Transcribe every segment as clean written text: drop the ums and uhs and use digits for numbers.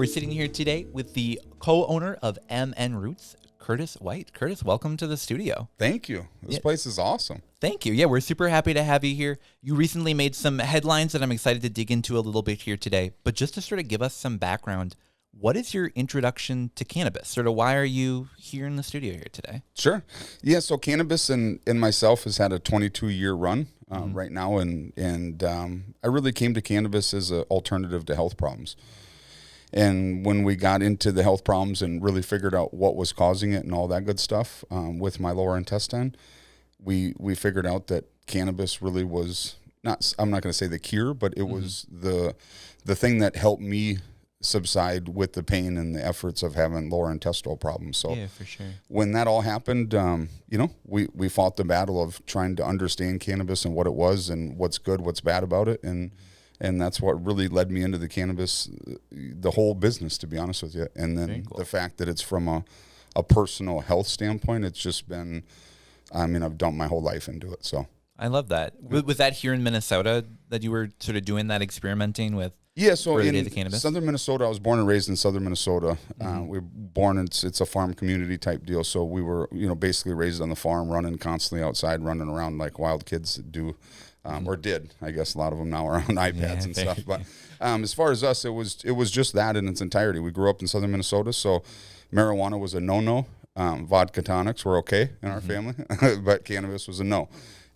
We're sitting here today with the co-owner of MN Roots, Curtis White. Curtis, welcome to the studio. Thank you. This place is awesome. Thank you. Yeah, we're super happy to have you here. You recently made some headlines that I'm excited to dig into a little bit here today. But just to sort of give us some background, what is your introduction to cannabis? Sort of why are you here in the studio here today? Sure. Yeah, so Cannabis and myself has had a 22-year run right now. And I really came to cannabis as an alternative to health problems. And when we got into the health problems and really figured out what was causing it and all that good stuff with my lower intestine, we figured out that cannabis really was not, I'm not going to say the cure, but it was the thing that helped me subside with the pain and the efforts of having lower intestinal problems. So yeah, for sure. When that all happened, we fought the battle of trying to understand cannabis and what it was and what's good, what's bad about it. And that's what really led me into the cannabis, the whole business, to be honest with you. And then the fact that it's from a personal health standpoint, it's just been, I've dumped my whole life into it. So I love that. Was that here in Minnesota that you were sort of doing that experimenting with? Yeah, so in the cannabis? southern Minnesota, I was born and raised in southern Minnesota. We were born, it's a farm community type deal. So we were, basically raised on the farm, running constantly outside, running around like wild kids do. Or did. I guess a lot of them now are on iPads and stuff. But as far as us, it was just that in its entirety. We grew up in southern Minnesota, so marijuana was a no-no. Vodka tonics were okay in our family, but cannabis was a no.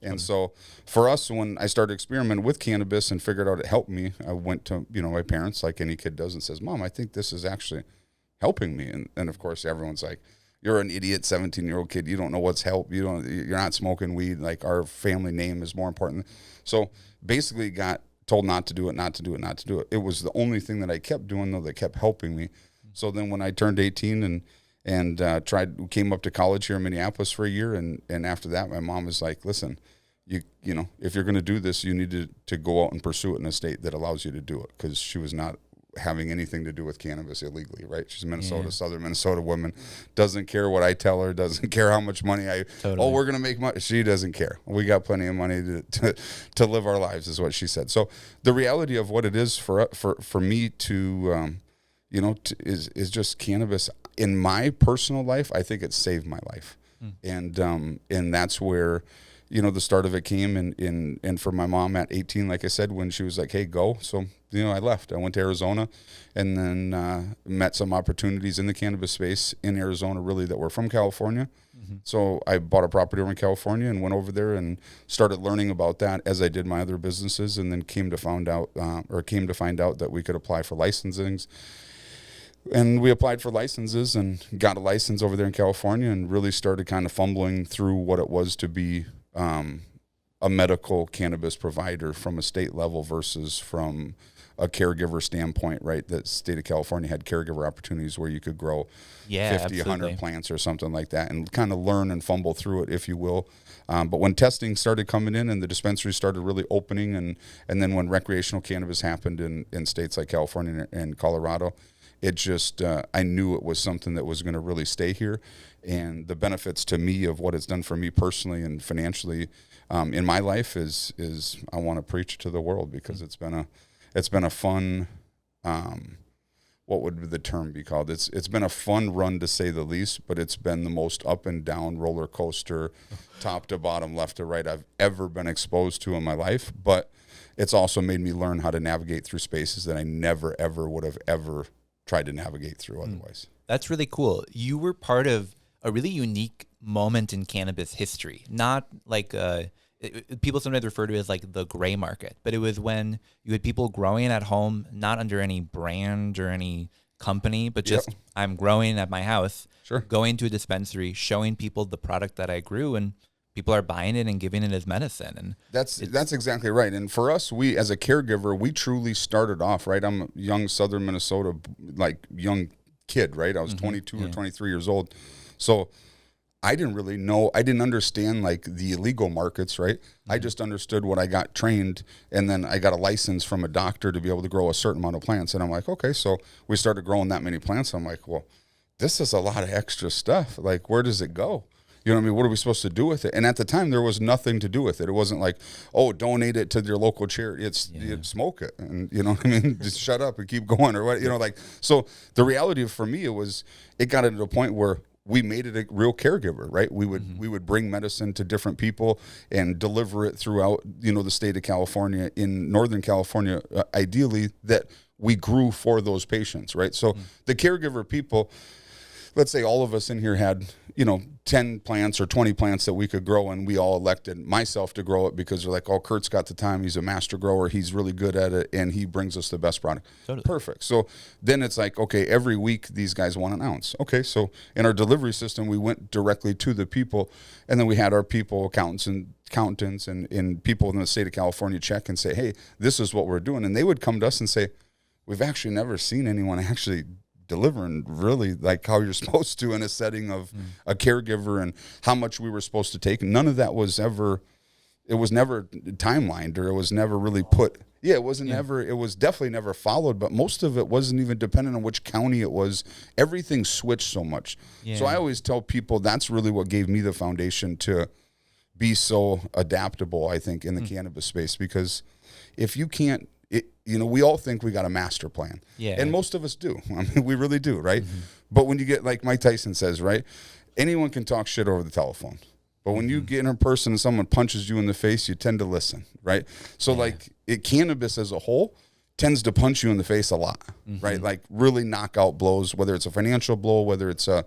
And so for us, when I started experimenting with cannabis and figured out it helped me, I went to my parents, like any kid does, and says, "Mom, I think this is actually helping me." And of course, everyone's like, "You're an idiot, 17-year-old kid. You don't know what's help. You're not smoking weed. Like, our family name is more important." So basically got told not to do it. It was the only thing that I kept doing, though, that kept helping me. So then when I turned 18 and came up to college here in Minneapolis for a year, and after that, my mom was like, "Listen, you if you're going to do this, you need to go out and pursue it in a state that allows you to do it," because she was not having anything to do with cannabis illegally, right? She's a Minnesota, southern Minnesota woman, doesn't care what I tell her, doesn't care how much money we're going to make money. She doesn't care. We got plenty of money to live our lives, is what she said. So the reality of what it is for me to, is just cannabis in my personal life. I think it saved my life. And that's where, the start of it came, and for my mom at 18, like I said, when she was like, "Hey, go." So, I left. I went to Arizona and then met some opportunities in the cannabis space in Arizona, really, that were from California. So I bought a property over in California and went over there and started learning about that as I did my other businesses, and then came to find out that we could apply for licensings. And we applied for licenses and got a license over there in California, and really started kind of fumbling through what it was to be a medical cannabis provider from a state level versus from a caregiver standpoint, right? The state of California had caregiver opportunities where you could grow 50, 100 plants or something like that, and kind of learn and fumble through it, if you will. But when testing started coming in and the dispensaries started really opening, and then when recreational cannabis happened in states like California and Colorado, it just, I knew it was something that was going to really stay here. And the benefits to me of what it's done for me personally and financially in my life is I want to preach to the world, because it's been a fun, what would the term be called? It's been a fun run, to say the least, but it's been the most up and down roller coaster, top to bottom, left to right, I've ever been exposed to in my life. But it's also made me learn how to navigate through spaces that I never, ever would have ever tried to navigate through otherwise. That's really cool. You were part of a really unique moment in cannabis history, not like people sometimes refer to it as like the gray market, but it was when you had people growing at home, not under any brand or any company, but just I'm growing at my house, going to a dispensary, showing people the product that I grew, and people are buying it and giving it as medicine. And that's exactly right. And for us, we, as a caregiver, we truly started off, right? I'm a young southern Minnesota, like young kid, right? I was 22 or 23 years old. So I didn't really know, I didn't understand like the illegal markets, right? I just understood what I got trained, and then I got a license from a doctor to be able to grow a certain amount of plants. And I'm like, okay, so we started growing that many plants. I'm like, well, this is a lot of extra stuff. Like, where does it go? You know what I mean? What are we supposed to do with it? And at the time, there was nothing to do with it. It wasn't like, oh, donate it to your local charity. It's you smoke it, and you know what I mean? Just shut up and keep going, or what? You know, like, so the reality for me, it got into a point where we made it a real caregiver, right? We would bring medicine to different people and deliver it throughout, you know, the state of California, in Northern California, ideally, that we grew for those patients, right? So the caregiver people, let's say all of us in here had, you know, 10 plants or 20 plants that we could grow, and we all elected myself to grow it because they're like, oh, Kurt's got the time. He's a master grower. He's really good at it, and he brings us the best product. Totally. Perfect. So then it's like, okay, every week these guys want an ounce. Okay, so in our delivery system, we went directly to the people, and then we had our people, accountants and people in the state of California check and say, hey, this is what we're doing. And they would come to us and say, we've actually never seen anyone actually delivering really like how you're supposed to in a setting of a caregiver, and how much we were supposed to take. None of that was ever, it was never timelined, or it was never really put. Yeah, it wasn't never, it was definitely never followed, but most of it wasn't even dependent on which county it was. Everything switched so much. Yeah. So I always tell people that's really what gave me the foundation to be so adaptable, I think, in the cannabis space, because if you can't, you know, we all think we got a master plan. Yeah. And most of us do. I mean, we really do, right? But when you get, like Mike Tyson says, right, anyone can talk shit over the telephone. But when you get in person and someone punches you in the face, you tend to listen, right? So, like, cannabis as a whole tends to punch you in the face a lot, right? Like, really knockout blows, whether it's a financial blow, whether it's a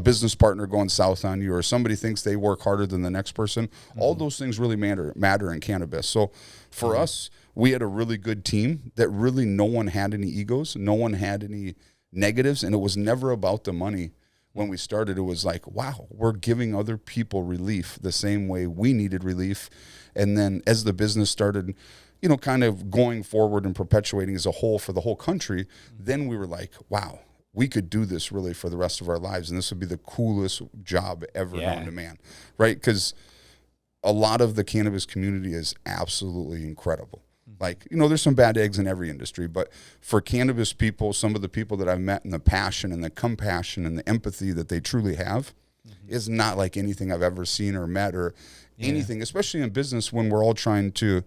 business partner going south on you, or somebody thinks they work harder than the next person. All those things really matter in cannabis. So for us, we had a really good team that really no one had any egos, no one had any negatives, and it was never about the money. When we started, it was like, wow, we're giving other people relief the same way we needed relief. And then as the business started, you know, kind of going forward and perpetuating as a whole for the whole country, then we were like, wow, we could do this really for the rest of our lives, and this would be the coolest job ever known to man, right? Because a lot of the cannabis community is absolutely incredible. Like, you know, there's some bad eggs in every industry, but for cannabis people, some of the people that I've met, and the passion and the compassion and the empathy that they truly have is not like anything I've ever seen or met or anything, especially in business when we're all trying to,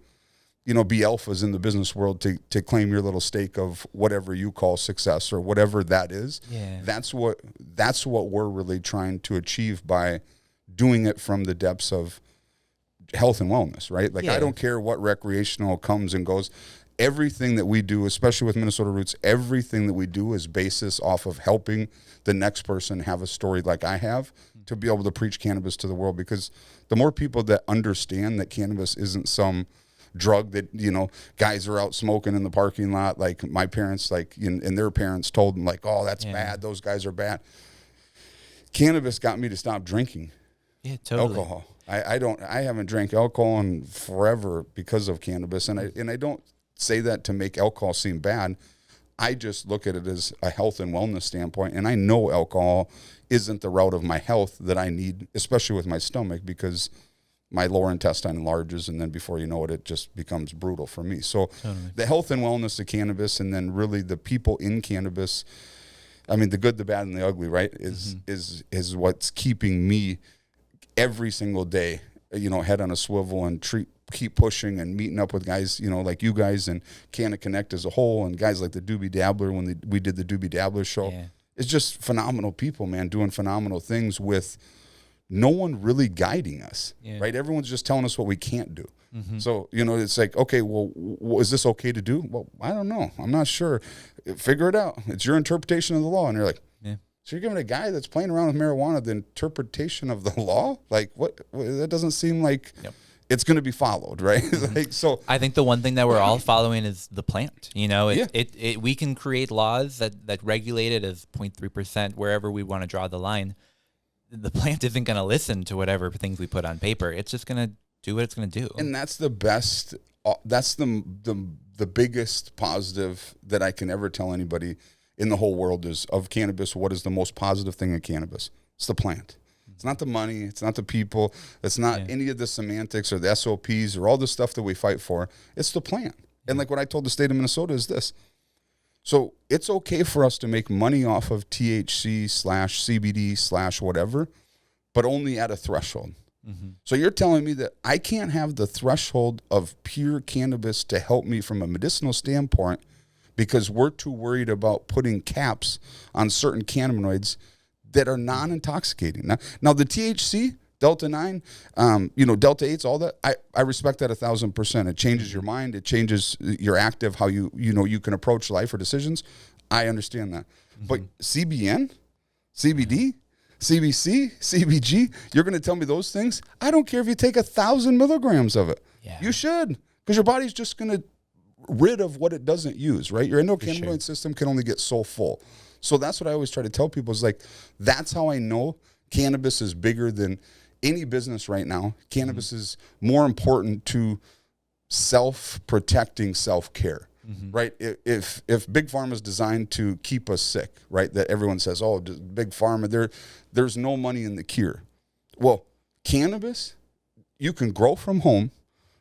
you know, be alphas in the business world to claim your little stake of whatever you call success or whatever that is. Yeah. That's what we're really trying to achieve by doing it from the depths of health and wellness, right? Like, I don't care what recreational comes and goes. Everything that we do, especially with Minnesota Roots, everything that we do is basis off of helping the next person have a story like I have, to be able to preach cannabis to the world. Because the more people that understand that cannabis isn't some drug that, you know, guys are out smoking in the parking lot, like my parents, like, and their parents told them, like, oh, that's bad, those guys are bad. Cannabis got me to stop drinking alcohol. I haven't drank alcohol in forever because of cannabis, and I don't say that to make alcohol seem bad. I just look at it as a health and wellness standpoint, and I know alcohol isn't the route of my health that I need, especially with my stomach, because my lower intestine enlarges, and then before you know it, it just becomes brutal for me. So the health and wellness of cannabis, and then really the people in cannabis, I mean, the good, the bad, and the ugly, right, is what's keeping me every single day, you know, head on a swivel, and keep pushing and meeting up with guys, you know, like you guys and Canna Connect as a whole, and guys like the Dabbler when we did the Dabbler show. Yeah. It's just phenomenal people, man, doing phenomenal things with no one really guiding us, right? Everyone's just telling us what we can't do. So, you know, it's like, okay, well, is this okay to do? Well, I don't know. I'm not sure. Figure it out. It's your interpretation of the law. And you're like, so you're giving a guy that's playing around with marijuana the interpretation of the law? Like, what? That doesn't seem like it's going to be followed, right? Like, so I think the one thing that we're all following is the plant. You know, we can create laws that regulate it as 0.3% wherever we want to draw the line. The plant isn't going to listen to whatever things we put on paper. It's just going to do what it's going to do. And that's the best. That's the biggest positive that I can ever tell anybody in the whole world is of cannabis. What is the most positive thing in cannabis? It's the plant. It's not the money. It's not the people. It's not any of the semantics or the SOPs or all the stuff that we fight for. It's the plant. And like what I told the state of Minnesota is this. So it's okay for us to make money off of THC/CBD/whatever, but only at a threshold. Mm-hmm. So you're telling me that I can't have the threshold of pure cannabis to help me from a medicinal standpoint because we're too worried about putting caps on certain cannabinoids that are non-intoxicating. Now the THC, Delta 9, Delta 8s, all that, I respect that 1,000%. It changes your mind. It changes your active, how you can approach life or decisions. I understand that. Mm-hmm. But CBN, CBD, CBC, CBG, you're going to tell me those things? I don't care if you take 1,000 milligrams of it. Yeah. You should, because your body's just going to rid of what it doesn't use, right? Your endocannabinoid system can only get so full. So that's what I always try to tell people is like, that's how I know cannabis is bigger than any business right now. Cannabis is more important to self-protecting self-care. Mm-hmm. Right? If Big Pharma is designed to keep us sick, right? That everyone says, oh, Big Pharma, there's no money in the cure. Well, cannabis, you can grow from home.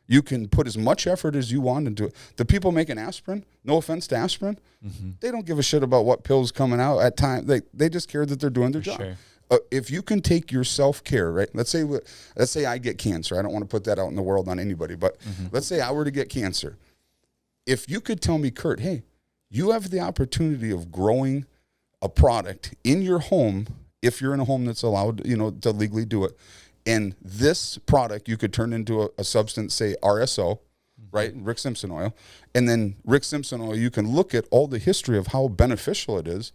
You can put as much effort as you want into it. The people making aspirin, no offense to aspirin, they don't give a shit about what pills coming out at time. They just care that they're doing their job. Sure. If you can take your self-care, right? Let's say I get cancer. I don't want to put that out in the world on anybody, but let's say I were to get cancer. If you could tell me, Kurt, hey, you have the opportunity of growing a product in your home, if you're in a home that's allowed, to legally do it, and this product you could turn into a substance, say RSO, right? Rick Simpson oil. And then Rick Simpson oil, you can look at all the history of how beneficial it is.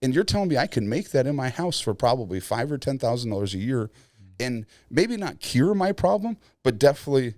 And you're telling me I can make that in my house for probably $5,000 or $10,000 a year and maybe not cure my problem, but definitely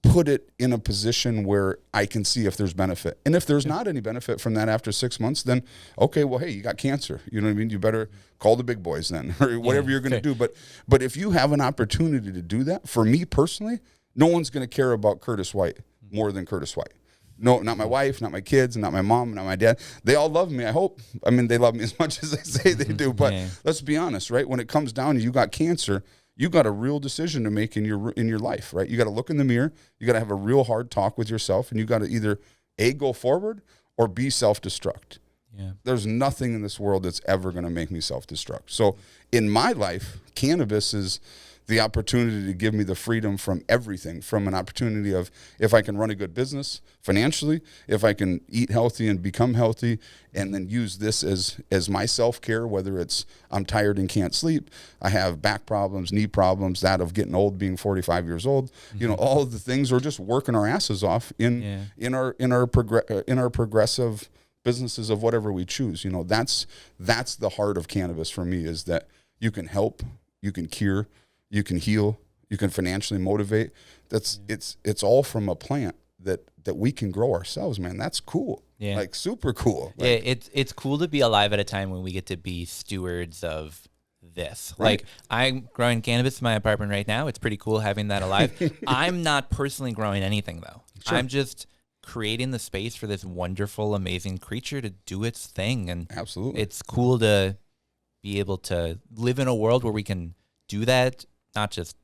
put it in a position where I can see if there's benefit. And if there's not any benefit from that after 6 months, then, okay, well, hey, you got cancer. You know what I mean? You better call the big boys then, or whatever you're going to do. But if you have an opportunity to do that, for me personally, no one's going to care about Curtis White more than Curtis White. No, not my wife, not my kids, not my mom, not my dad. They all love me, I hope. I mean, they love me as much as they say they do. But let's be honest, right? When it comes down to you got cancer, you got a real decision to make in your life, right? You got to look in the mirror. You got to have a real hard talk with yourself, and you got to either A, go forward, or B, self-destruct. Yeah. There's nothing in this world that's ever going to make me self-destruct. So in my life, cannabis is the opportunity to give me the freedom from everything, from an opportunity of if I can run a good business financially, if I can eat healthy and become healthy, and then use this as my self-care, whether it's I'm tired and can't sleep, I have back problems, knee problems, that of getting old, being 45 years old, all of the things, or just working our asses off in our progressive businesses of whatever we choose. That's the heart of cannabis for me, is that you can help, you can cure, you can heal, you can financially motivate. It's all from a plant that we can grow ourselves, man. That's cool. Yeah. Like super cool. Yeah, it's cool to be alive at a time when we get to be stewards of this. Right. Like, I'm growing cannabis in my apartment right now. It's pretty cool having that alive. I'm not personally growing anything though. Sure. I'm just creating the space for this wonderful, amazing creature to do its thing. And absolutely, it's cool to be able to live in a world where we can do that, not just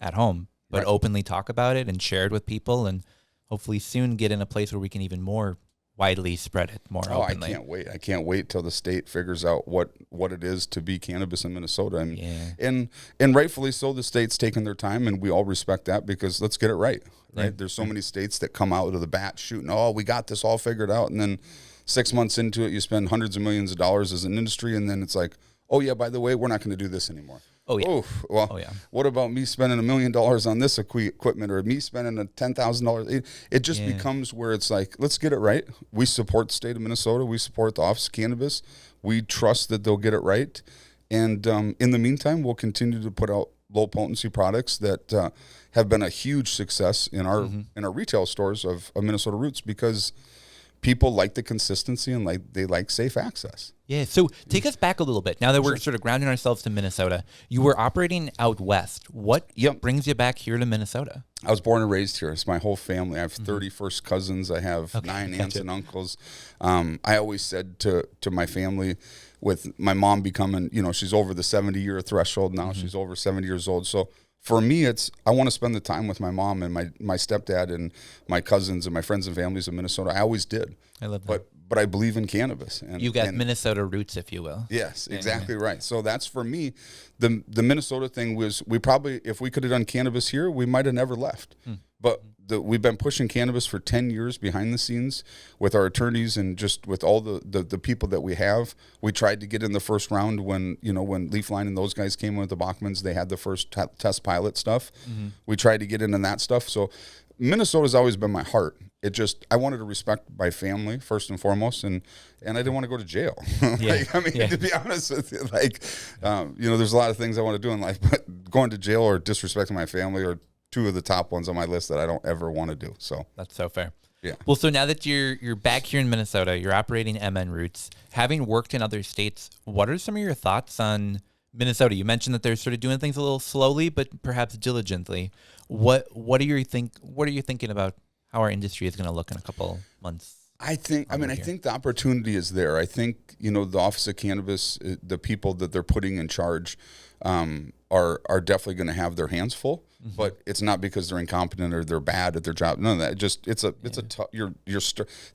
at home, but openly talk about it and share it with people, and hopefully soon get in a place where we can even more widely spread it more openly. I can't wait till the state figures out what it is to be cannabis in Minnesota. And rightfully so, the state's taking their time, and we all respect that, because let's get it right. Yeah. There's so many states that come out of the bat shooting, oh, we got this all figured out, and then 6 months into it, you spend hundreds of millions of dollars as an industry, and then it's like, oh yeah, by the way, we're not going to do this anymore. Oh yeah. What about me spending $1 million on this equipment, or me spending $10,000? It just becomes where it's like, let's get it right. We support the state of Minnesota. We support the Office of Cannabis. We trust that they'll get it right. And in the meantime, we'll continue to put out low potency products that have been a huge success in our retail stores of Minnesota Roots, because people like the consistency and they like safe access. Yeah. So take us back a little bit. Now that we're sort of grounding ourselves to Minnesota, you were operating out west. What brings you back here to Minnesota? I was born and raised here. It's my whole family. I have 30 first cousins. I have 9 aunts and uncles. I always said to my family, with my mom becoming, she's over the 70-year threshold now. She's over 70 years old. So for me, I want to spend the time with my mom and my stepdad and my cousins and my friends and families in Minnesota. I always did. I love that. but I believe in cannabis. And You got Minnesota roots, if you will. Yes, exactly right. So that's for me. The Minnesota thing was, we probably, if we could have done cannabis here, we might have never left. But we've been pushing cannabis for 10 years behind the scenes with our attorneys and just with all the people that we have. We tried to get in the first round when Leafline and those guys came in with the Bachmans. They had the first test pilot stuff. We tried to get into that stuff. So Minnesota's always been my heart. It just, I wanted to respect my family first and foremost, and I didn't want to go to jail. To be honest with you, there's a lot of things I want to do in life, but going to jail or disrespecting my family are two of the top ones on my list that I don't ever want to do. So that's so fair. Yeah. Well, so now that you're back here in Minnesota, you're operating MN Roots, having worked in other states, what are some of your thoughts on Minnesota? You mentioned that they're sort of doing things a little slowly, but perhaps diligently. What are you thinking about how our industry is going to look in a couple months? I think the opportunity is there. I think, the Office of Cannabis, the people that they're putting in charge are definitely going to have their hands full, but it's not because they're incompetent or they're bad at their job. None of that. Just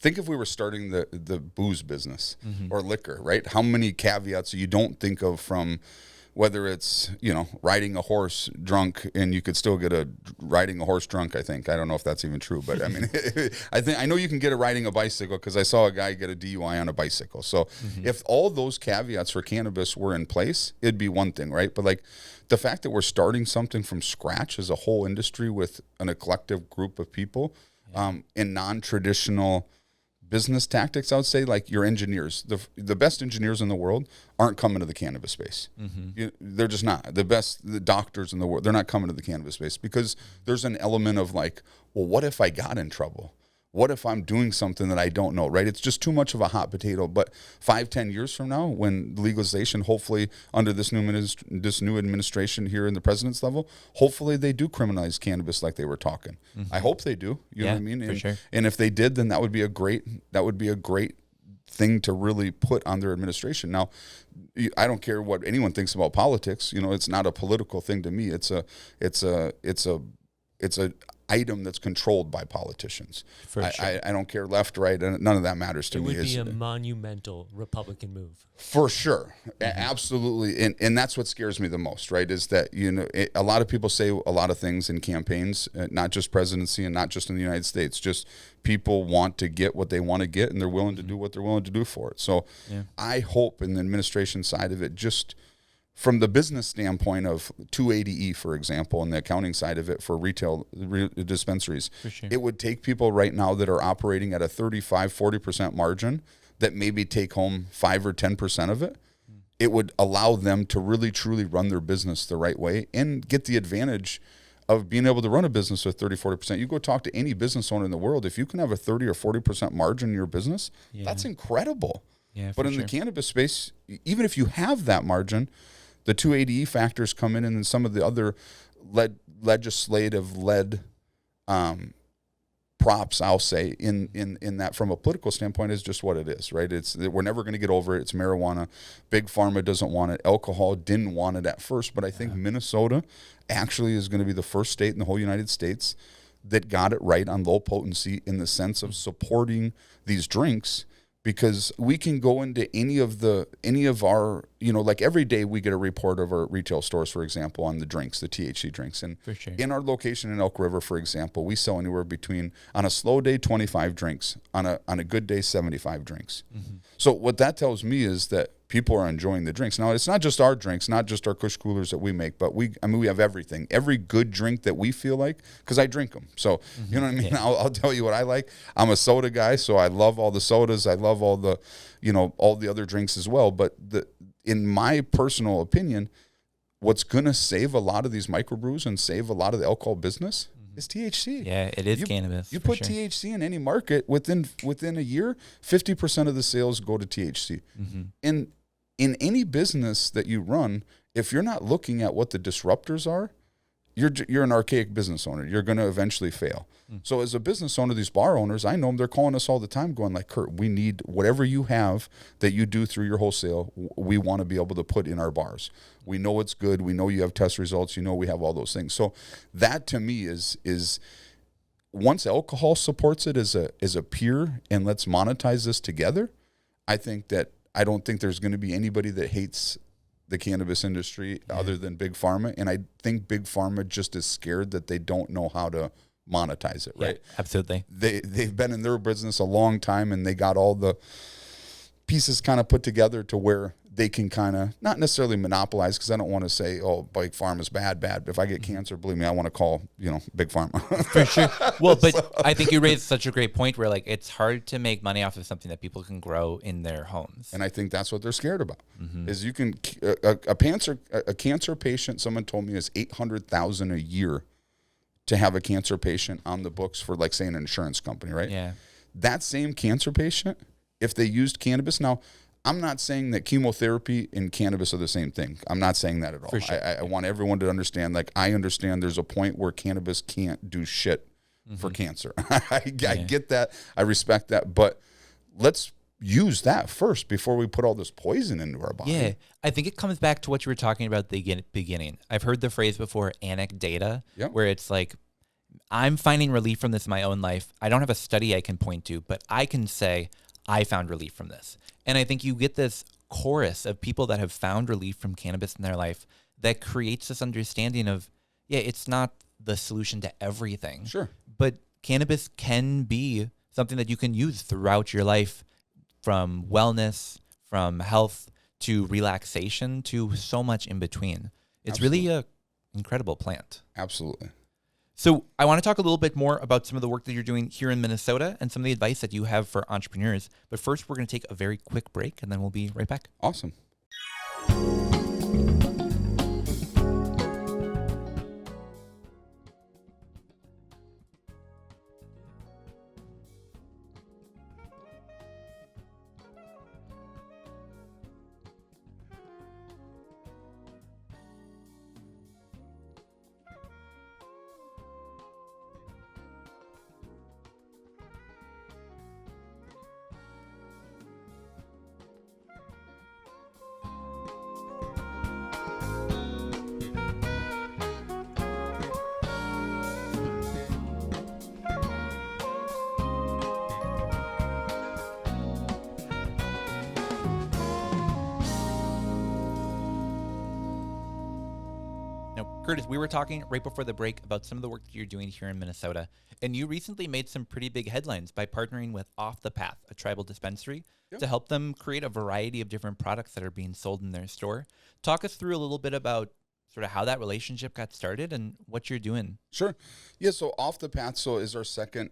think if we were starting the booze business or liquor, right? How many caveats you don't think of, from whether it's, riding a horse drunk, and you could still get riding a horse drunk, I think. I don't know if that's even true, but I mean, I know you can get a riding a bicycle, because I saw a guy get a DUI on a bicycle. So if all those caveats for cannabis were in place, it'd be one thing, right? But the fact that we're starting something from scratch as a whole industry with a collective group of people in non-traditional business tactics, I would say, like your engineers, the best engineers in the world aren't coming to the cannabis space. They're just not. The doctors in the world, they're not coming to the cannabis space, because there's an element of well, what if I got in trouble? What if I'm doing something that I don't know, right? It's just too much of a hot potato. But 5-10 years from now, when legalization, hopefully under this new administration here in the president's level, hopefully they do criminalize cannabis like they were talking. I hope they do. You know what I mean? For sure. And if they did, then that would be a great thing to really put on their administration. Now, I don't care what anyone thinks about politics. It's not a political thing to me. It's a item that's controlled by politicians. For sure. I don't care left, right, and none of that matters to me. It would be a monumental Republican move. For sure. Absolutely. And that's what scares me the most, right, is that, a lot of people say a lot of things in campaigns, not just presidency and not just in the United States, just people want to get what they want to get, and they're willing to do what they're willing to do for it. So I hope in the administration side of it, just from the business standpoint of 280E, for example, and the accounting side of it for retail dispensaries, it would take people right now that are operating at a 35-40% margin that maybe take home 5 or 10% of it. It would allow them to really, truly run their business the right way and get the advantage of being able to run a business with 30-40%. You go talk to any business owner in the world, if you can have a 30 or 40% margin in your business, that's incredible. But in the cannabis space, even if you have that margin, the 280E factors come in, and then some of the other legislative-led props, I'll say, in that from a political standpoint, is just what it is, right? We're never going to get over it. It's marijuana. Big Pharma doesn't want it. Alcohol didn't want it at first, but I think Minnesota actually is going to be the first state in the whole United States that got it right on low potency, in the sense of supporting these drinks. Because we can go into any of our, every day we get a report of our retail stores, for example, on the drinks, the THC drinks. And in our location in Elk River, for example, we sell anywhere between, on a slow day, 25 drinks, on a good day, 75 drinks. So what that tells me is that people are enjoying the drinks. Now, it's not just our drinks, not just our Kush coolers that we make, but we have everything. Every good drink that we feel like, because I drink them. So, you know what I mean? I'll tell you what I like. I'm a soda guy, so I love all the sodas. I love all the, all the other drinks as well. But in my personal opinion, what's going to save a lot of these microbrews and save a lot of the alcohol business is THC. Yeah, it is cannabis. You put THC in any market, within a year, 50% of the sales go to THC. In any business that you run, if you're not looking at what the disruptors are, you're an archaic business owner. You're going to eventually fail. So as a business owner, these bar owners, I know them, they're calling us all the time going like, Kurt, we need whatever you have that you do through your wholesale, we want to be able to put in our bars. We know it's good. We know you have test results. We have all those things. So that to me is once alcohol supports it as a peer and let's monetize this together, I don't think there's going to be anybody that hates the cannabis industry other than Big Pharma. And I think Big Pharma just is scared that they don't know how to monetize it, right? Yeah, absolutely. They've been in their business a long time, and they got all the pieces kind of put together to where they can kind of not necessarily monopolize, because I don't want to say, oh, Big Pharma's bad. If I get cancer, believe me, I want to call, Big Pharma. For sure. Well, but I think you raised such a great point where like it's hard to make money off of something that people can grow in their homes. And I think that's what they're scared about. Is you can a cancer patient, someone told me, is $800,000 a year to have a cancer patient on the books for, like, say, an insurance company, right? Yeah. That same cancer patient, if they used cannabis, now I'm not saying that chemotherapy and cannabis are the same thing. I'm not saying that at all. For sure. I want everyone to understand, like, I understand there's a point where cannabis can't do shit for cancer. I get that. I respect that. But let's use that first before we put all this poison into our body. Yeah. I think it comes back to what you were talking about at the beginning. I've heard the phrase before, anecdata, where it's like, I'm finding relief from this in my own life. I don't have a study I can point to, but I can say I found relief from this. And I think you get this chorus of people that have found relief from cannabis in their life that creates this understanding of, it's not the solution to everything. Sure. But cannabis can be something that you can use throughout your life, from wellness, from health, to relaxation, to so much in between. It's really an incredible plant. Absolutely. So I want to talk a little bit more about some of the work that you're doing here in Minnesota and some of the advice that you have for entrepreneurs. But first, we're going to take a very quick break, and then we'll be right back. Awesome. Curtis, we were talking right before the break about some of the work that you're doing here in Minnesota, and you recently made some pretty big headlines by partnering with Off the Path, a tribal dispensary, to help them create a variety of different products that are being sold in their store. Talk us through a little bit about sort of how that relationship got started and what you're doing. Sure. Yeah, so Off the Path is our second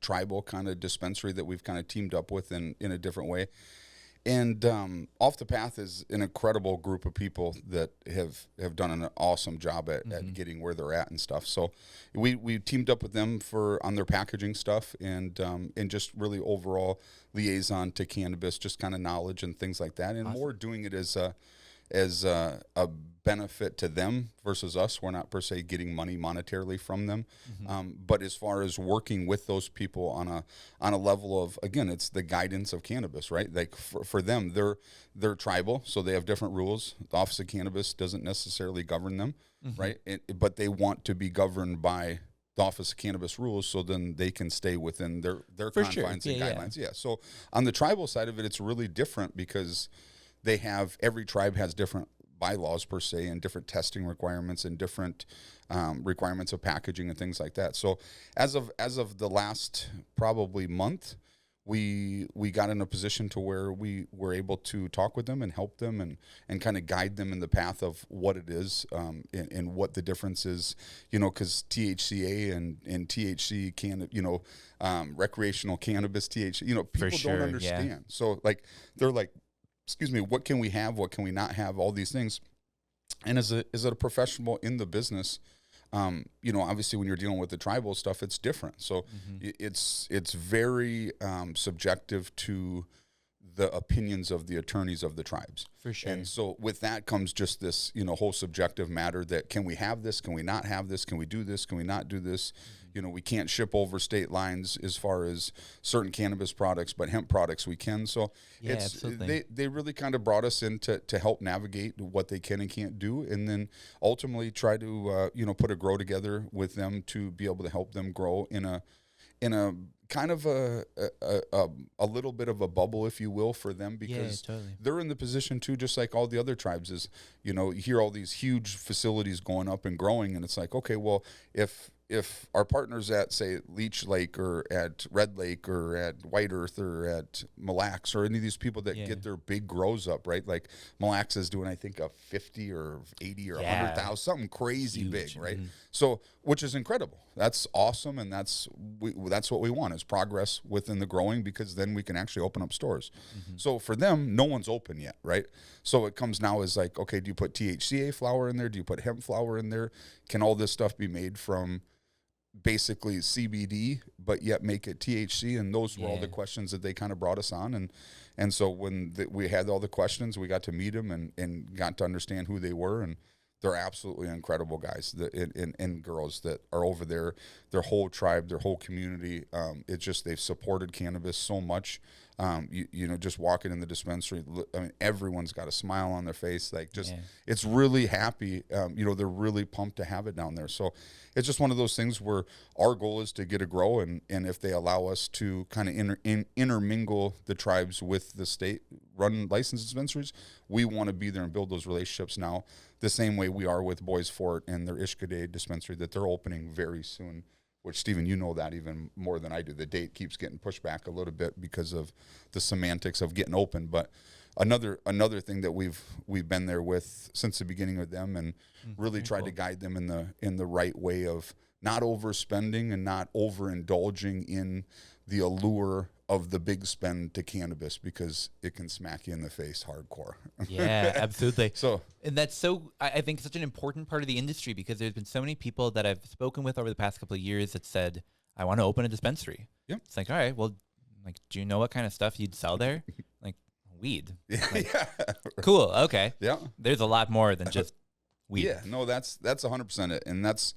tribal kind of dispensary that we've kind of teamed up with in a different way. And Off the Path is an incredible group of people that have done an awesome job at getting where they're at and stuff. So we teamed up with them on their packaging stuff and just really overall liaison to cannabis, just kind of knowledge and things like that. And more doing it as a benefit to them versus us. We're not per se getting money monetarily from them. But as far as working with those people on a level of, again, it's the guidance of cannabis, right? Like for them, they're tribal, so they have different rules. The Office of Cannabis doesn't necessarily govern them, right? But they want to be governed by the Office of Cannabis rules, so then they can stay within their confines and guidelines. Yeah. So on the tribal side of it, it's really different because every tribe has different bylaws per se, and different testing requirements and different requirements of packaging and things like that. So as of the last probably month, we got in a position to where we were able to talk with them and help them and kind of guide them in the path of what it is and what the difference is, because THCA and THC recreational cannabis, THC, people don't understand. Yeah. So they're like, excuse me, what can we have? What can we not have? All these things. And as a professional in the business, obviously when you're dealing with the tribal stuff, it's different. So it's very subjective to the opinions of the attorneys of the tribes. For sure. And so with that comes just this, whole subjective matter that can we have this? Can we not have this? Can we do this? Can we not do this? We can't ship over state lines as far as certain cannabis products, but hemp products we can. So they really kind of brought us in to help navigate what they can and can't do, and then ultimately try to put a grow together with them to be able to help them grow in a kind of a little bit of a bubble, if you will, for them, because they're in the position too, just like all the other tribes is, you hear all these huge facilities going up and growing, and it's like, okay, well, if our partners at, say, Leech Lake or at Red Lake or at White Earth or at Mille Lacs or any of these people that get their big grows up, right? Like Mille Lacs is doing, I think, a 50 or 80 or 100,000, something crazy big, right? So, which is incredible. That's awesome, and that's what we want is progress within the growing, because then we can actually open up stores. So for them, no one's open yet, right? So it comes now as like, okay, do you put THCA flower in there? Do you put hemp flower in there? Can all this stuff be made from basically CBD, but yet make it THC? And those were all the questions that they kind of brought us on. And so when we had all the questions, we got to meet them and got to understand who they were. And they're absolutely incredible guys and girls that are over there, their whole tribe, their whole community. It's just, they've supported cannabis so much. Just walking in the dispensary, I mean, everyone's got a smile on their face. Like, just, it's really happy. They're really pumped to have it down there. So it's just one of those things where our goal is to get a grow, and if they allow us to kind of intermingle the tribes with the state run licensed dispensaries, we want to be there and build those relationships now, the same way we are with Boys Fort and their Ishkade dispensary that they're opening very soon. Which, Stephen, you know that even more than I do. The date keeps getting pushed back a little bit because of the semantics of getting open. But another thing that we've been there with since the beginning with them, and really tried to guide them in the right way of not overspending and not overindulging in the allure of the big spend to cannabis, because it can smack you in the face hardcore. Yeah, absolutely. So, and that's I think such an important part of the industry, because there's been so many people that I've spoken with over the past couple of years that said, I want to open a dispensary. Yep. It's like, all right, well, like, do you know what kind of stuff you'd sell there? Like, weed. Like, cool. Okay. Yeah. There's a lot more than just weed. Yeah, no, that's 100% it. And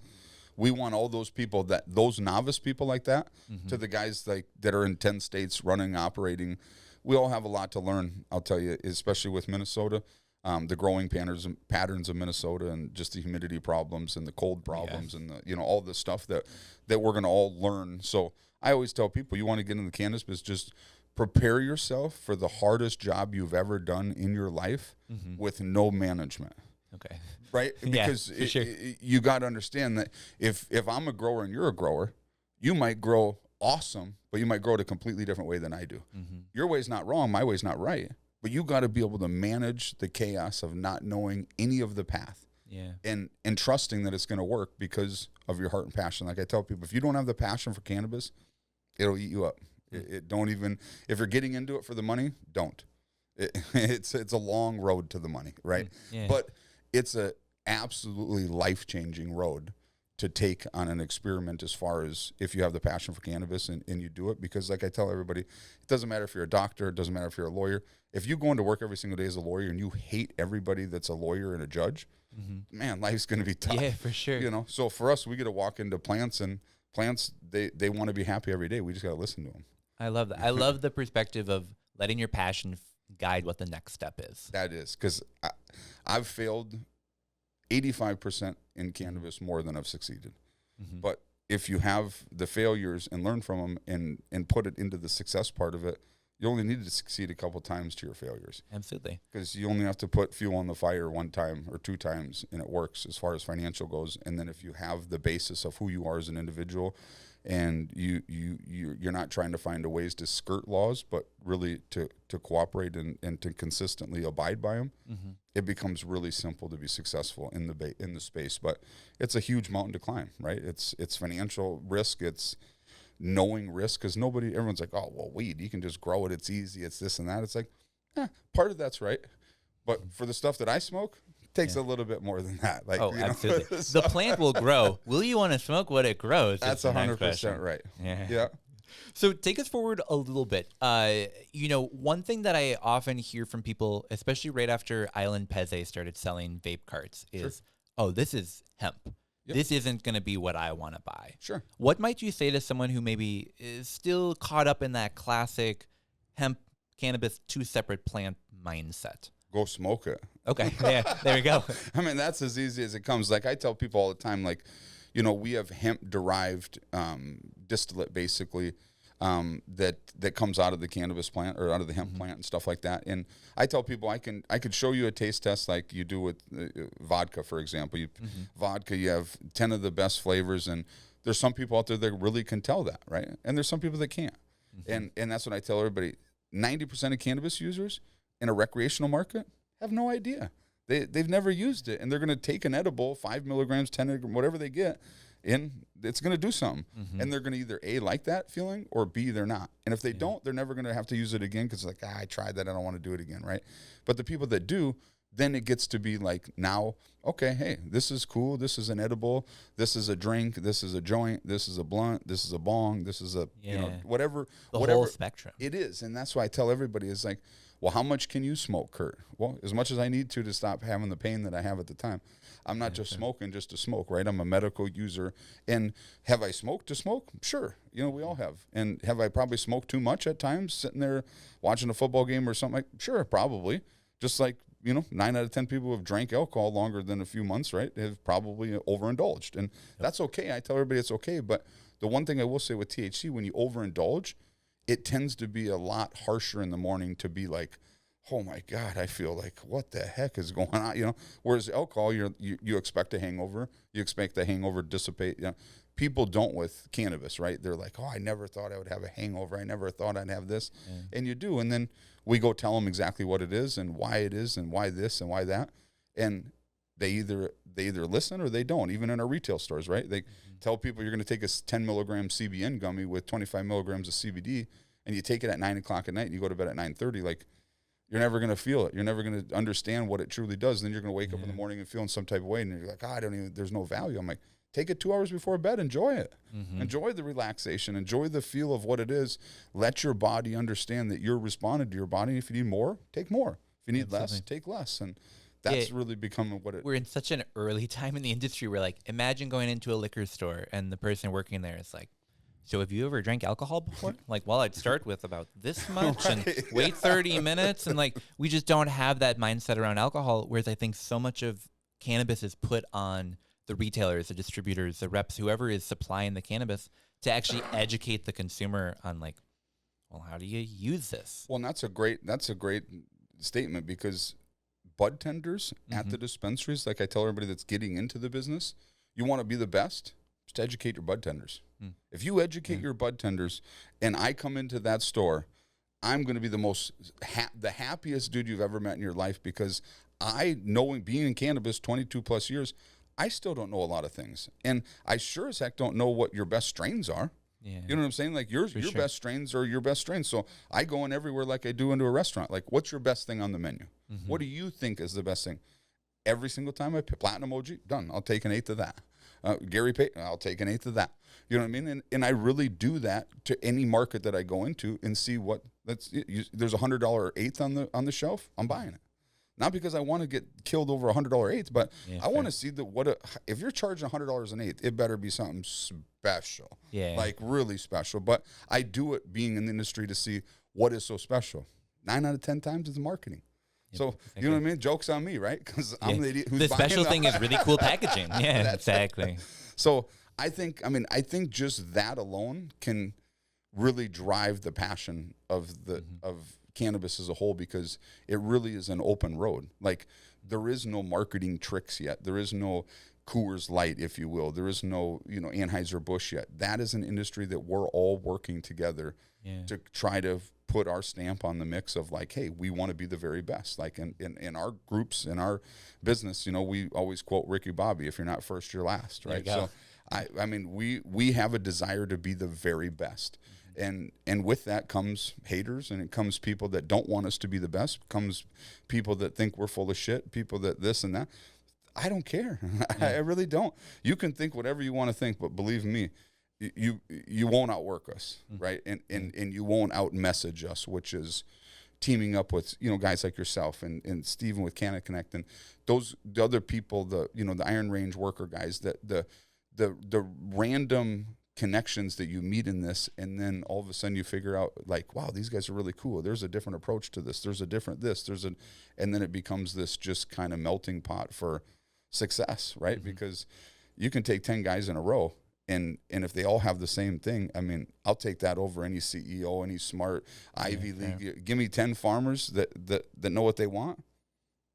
we want all those people, those novice people like that, to the guys like that are in 10 states running, operating. We all have a lot to learn, I'll tell you, especially with Minnesota, the growing patterns of Minnesota, and just the humidity problems and the cold problems, and all the stuff that we're going to all learn. So I always tell people, you want to get into the cannabis business, just prepare yourself for the hardest job you've ever done in your life with no management. Okay. Right? Because you got to understand that if I'm a grower and you're a grower, you might grow awesome, but you might grow it a completely different way than I do. Your way's not wrong, my way's not right. But you got to be able to manage the chaos of not knowing any of the path. Yeah. And trusting that it's going to work because of your heart and passion. Like I tell people, if you don't have the passion for cannabis, it'll eat you up. It don't even, if you're getting into it for the money, don't. It's a long road to the money, right? Yeah. But it's a absolutely life-changing road to take on an experiment, as far as if you have the passion for cannabis and you do it. Because like I tell everybody, it doesn't matter if you're a doctor, it doesn't matter if you're a lawyer. If you go into work every single day as a lawyer and you hate everybody that's a lawyer and a judge, man, life's going to be tough. Yeah, for sure. So for us, we get to walk into plants, and plants, they want to be happy every day. We just got to listen to them. I love that. I love the perspective of letting your passion guide what the next step is. That is, because I've failed 85% in cannabis more than I've succeeded. But if you have the failures and learn from them and put it into the success part of it, you only need to succeed a couple times to your failures. Absolutely. Because you only have to put fuel on the fire one time or two times, and it works as far as financial goes. And then if you have the basis of who you are as an individual, and you're not trying to find ways to skirt laws, but really to cooperate and to consistently abide by them, it becomes really simple to be successful in the space. But it's a huge mountain to climb, right? It's financial risk, it's knowing risk, because everyone's like, oh, well, weed, you can just grow it, it's easy, it's this and that. It's like, part of that's right. But for the stuff that I smoke, it takes a little bit more than that. Like, absolutely. So, the plant will grow. Will you want to smoke what it grows? That's 100% right. Yeah. So take us forward a little bit. One thing that I often hear from people, especially right after Island Peze started selling vape carts, is, oh, this is hemp. Yep. This isn't going to be what I want to buy. Sure. What might you say to someone who maybe is still caught up in that classic hemp, cannabis, two separate plant mindset? Go smoke it. Okay. Yeah, there we go. I mean, that's as easy as it comes. Like I tell people all the time, like, we have hemp derived distillate basically that comes out of the cannabis plant or out of the hemp plant and stuff like that. And I tell people I could show you a taste test like you do with vodka, for example. Vodka, you have 10 of the best flavors, and there's some people out there that really can tell that, right? And there's some people that can't. And that's what I tell everybody. 90% of cannabis users in a recreational market have no idea. They've never used it, and they're going to take an edible, 5 milligrams, 10 milligrams, whatever they get, and it's going to do something. And they're going to either A, like that feeling, or B, they're not. And if they don't, they're never going to have to use it again because it's like, I tried that, I don't want to do it again, right? But the people that do, then it gets to be like, now, okay, hey, this is cool, this is an edible, this is a drink, this is a joint, this is a blunt, this is a bong, this is a, whatever. The whole spectrum. It is, and that's why I tell everybody is like, well, how much can you smoke, Kurt? Well, as much as I need to stop having the pain that I have at the time. I'm not just smoking just to smoke, right? I'm a medical user. And have I smoked to smoke? Sure. We all have. And have I probably smoked too much at times, sitting there watching a football game or something like? Sure, probably. Just like, 9 out of 10 people who have drank alcohol longer than a few months, right, have probably overindulged. And that's okay. I tell everybody it's okay. But the one thing I will say with THC, when you overindulge, it tends to be a lot harsher in the morning to be like, oh my God, I feel like, what the heck is going on? Whereas alcohol, you expect a hangover. You expect the hangover to dissipate. People don't with cannabis, right? They're like, oh, I never thought I would have a hangover. I never thought I'd have this. And you do. And then we go tell them exactly what it is and why it is and why this and why that. And they either listen or they don't, even in our retail stores, right? They tell people you're going to take a 10 milligram CBN gummy with 25 milligrams of CBD, and you take it at 9 o'clock at night and you go to bed at 9:30. Like, you're never going to feel it. You're never going to understand what it truly does. And then you're going to wake up in the morning and feeling some type of way, and you're like, there's no value. I'm like, take it 2 hours before bed. Enjoy it. Enjoy the relaxation. Enjoy the feel of what it is. Let your body understand that you're responding to your body. If you need more, take more. If you need less, take less. And that's really becoming what it is. We're in such an early time in the industry where, like, imagine going into a liquor store and the person working there is like, so have you ever drank alcohol before? Like, well, I'd start with about this much and wait 30 minutes. And, like, we just don't have that mindset around alcohol, whereas I think so much of cannabis is put on the retailers, the distributors, the reps, whoever is supplying the cannabis to actually educate the consumer on, like, well, how do you use this? Well, and that's a great statement, because bud tenders at the dispensaries, like I tell everybody that's getting into the business, you want to be the best, just educate your bud tenders. If you educate your bud tenders and I come into that store, I'm going to be the happiest dude you've ever met in your life, because knowing being in cannabis 22 plus years, I still don't know a lot of things. And I sure as heck don't know what your best strains are. Yeah. You know what I'm saying? Like your best strains are your best strains. So I go in everywhere like I do into a restaurant. Like, what's your best thing on the menu? What do you think is the best thing? Every single time I pick Platinum OG, done. I'll take an eighth of that. Gary Payton, I'll take an eighth of that. You know what I mean? And I really do that to any market that I go into and see there's $100 eighth on the shelf. I'm buying it. Not because I want to get killed over $100 eighth, but I want to see if you're charging $100 an eighth, it better be something special. Yeah. Like really special. But I do it being in the industry to see what is so special. 9 out of 10 times it's marketing. Yep, so, you know what I mean? Joke's on me, right? Because I'm the idiot who's the special thing is really cool packaging. Yeah, exactly. So I think just that alone can really drive the passion of of cannabis as a whole, because it really is an open road. Like, there is no marketing tricks yet. There is no Coors Light, if you will. There is no, Anheuser-Busch yet. That is an industry that we're all working together to try to put our stamp on the mix of, like, hey, we want to be the very best. Like in our groups, in our business, we always quote Ricky Bobby, if you're not first, you're last, right? So I mean, we have a desire to be the very best. And with that comes haters, and it comes people that don't want us to be the best, comes people that think we're full of shit, people that this and that. I don't care. I really don't. You can think whatever you want to think, but believe me, you won't outwork us, right? And you won't out message us, which is teaming up with, you know, guys like yourself and Steven with Canada Connect and the other people, the Iron Range worker guys, the random connections that you meet in this, and then all of a sudden you figure out like, wow, these guys are really cool. There's a different approach to this. There's a different this. And then it becomes this just kind of melting pot for success, right? Because you can take 10 guys in a row, and if they all have the same thing, I mean, I'll take that over any CEO, any smart Ivy League. Give me 10 farmers that know what they want.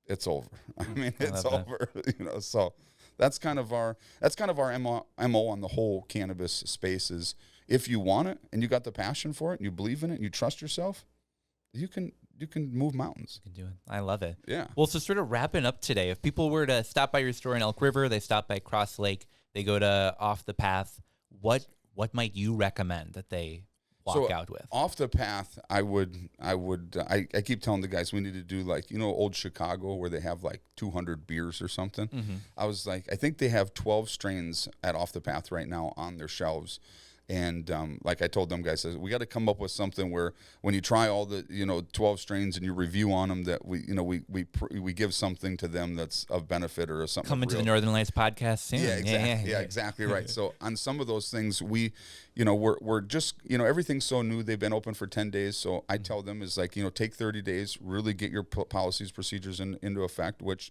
It's over. I mean, it's over. You know, so that's kind of our MO on the whole cannabis space is if you want it and you got the passion for it and you believe in it and you trust yourself, you can move mountains. You can do it. I love it. Yeah. Well, so sort of wrapping up today, if people were to stop by your store in Elk River, they stop by Cross Lake, they go to Off the Path, what might you recommend that they walk out with? Off the Path, I keep telling the guys we need to do like, you know, old Chicago where they have like 200 beers or something. I was like, I think they have 12 strains at Off the Path right now on their shelves. And like I told them guys, we got to come up with something where when you try all the 12 strains and you review on them, that we give something to them that's of benefit or something. Coming to the Northern Lights podcast soon. Yeah, exactly. Yeah, exactly right. So on some of those things, we're just everything's so new. They've been open for 10 days. So I tell them is like take 30 days, really get your policies, procedures into effect. Which,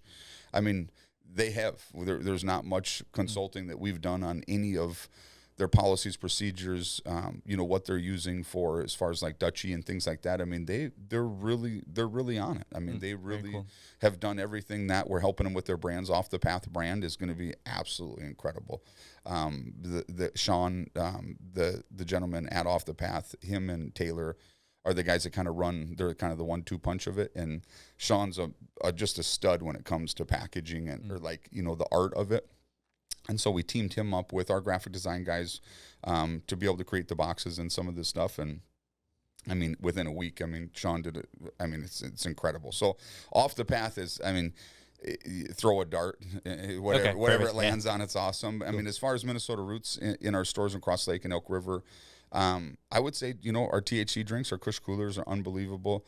I mean, they have. There's not much consulting that we've done on any of their policies, procedures, what they're using for as far as like Dutchy and things like that. I mean, they're really on it. I mean, they really have done everything that we're helping them with their brands. Off the Path brand is going to be absolutely incredible. Sean, the gentleman at Off the Path, him and Taylor are the guys that kind of run. They're kind of the 1-2 punch of it. And Sean's just a stud when it comes to packaging and or like the art of it. And so we teamed him up with our graphic design guys to be able to create the boxes and some of this stuff. And I mean, within a week, I mean, Sean did it. I mean, it's incredible. So Off the Path is, I mean, throw a dart, whatever it lands on, it's awesome. I mean, as far as Minnesota Roots in our stores in Cross Lake and Elk River, I would say, our THC drinks, our Kush coolers are unbelievable.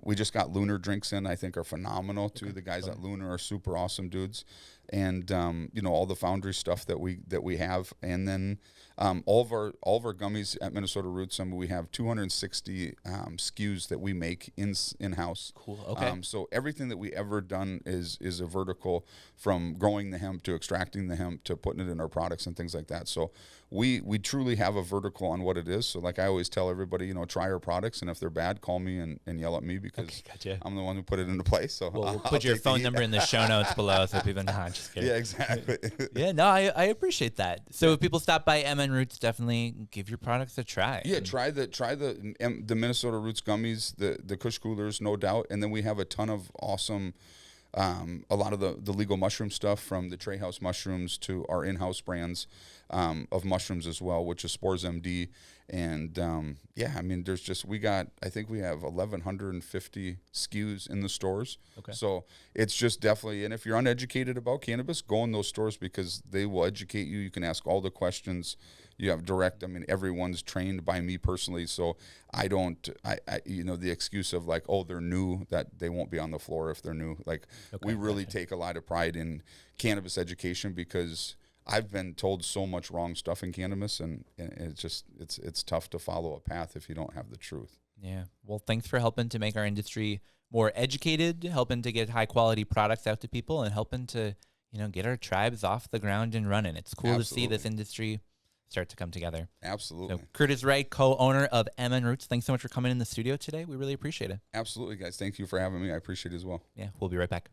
We just got Lunar drinks in, I think are phenomenal too. The guys at Lunar are super awesome dudes. And, all the Foundry stuff that we have. And then, all of our gummies at Minnesota Roots, we have 260, SKUs that we make in-house. Cool. Okay. So everything that we ever done is a vertical, from growing the hemp to extracting the hemp to putting it in our products and things like that. So we truly have a vertical on what it is. So like I always tell everybody, try our products, and if they're bad, call me and yell at me, because I'm the one who put it into place. So we'll put your phone number in the show notes below so people know. Just kidding. Yeah, exactly. Yeah, no, I appreciate that. So if people stop by MN Roots, definitely give your products a try. Yeah, try the Minnesota Roots gummies, the Kush coolers, no doubt. And then we have a ton of awesome, a lot of the legal mushroom stuff, from the Tray House mushrooms to our in-house brands of mushrooms as well, which is Spores MD. And I mean, I think we have 1,150 SKUs in the stores. Okay. So it's just definitely, and if you're uneducated about cannabis, go in those stores, because they will educate you. You can ask all the questions. You have direct, I mean, everyone's trained by me personally. So I don't, the excuse of like, oh, they're new, that they won't be on the floor if they're new. Like, we really take a lot of pride in cannabis education, because I've been told so much wrong stuff in cannabis, and it's tough to follow a path if you don't have the truth. Yeah. Well, thanks for helping to make our industry more educated, helping to get high quality products out to people, and helping to, get our tribes off the ground and running. It's cool to see this industry start to come together. Absolutely. So Curtis Wright, co-owner of MN Roots, thanks so much for coming in the studio today. We really appreciate it. Absolutely, guys. Thank you for having me. I appreciate it as well. Yeah, we'll be right back.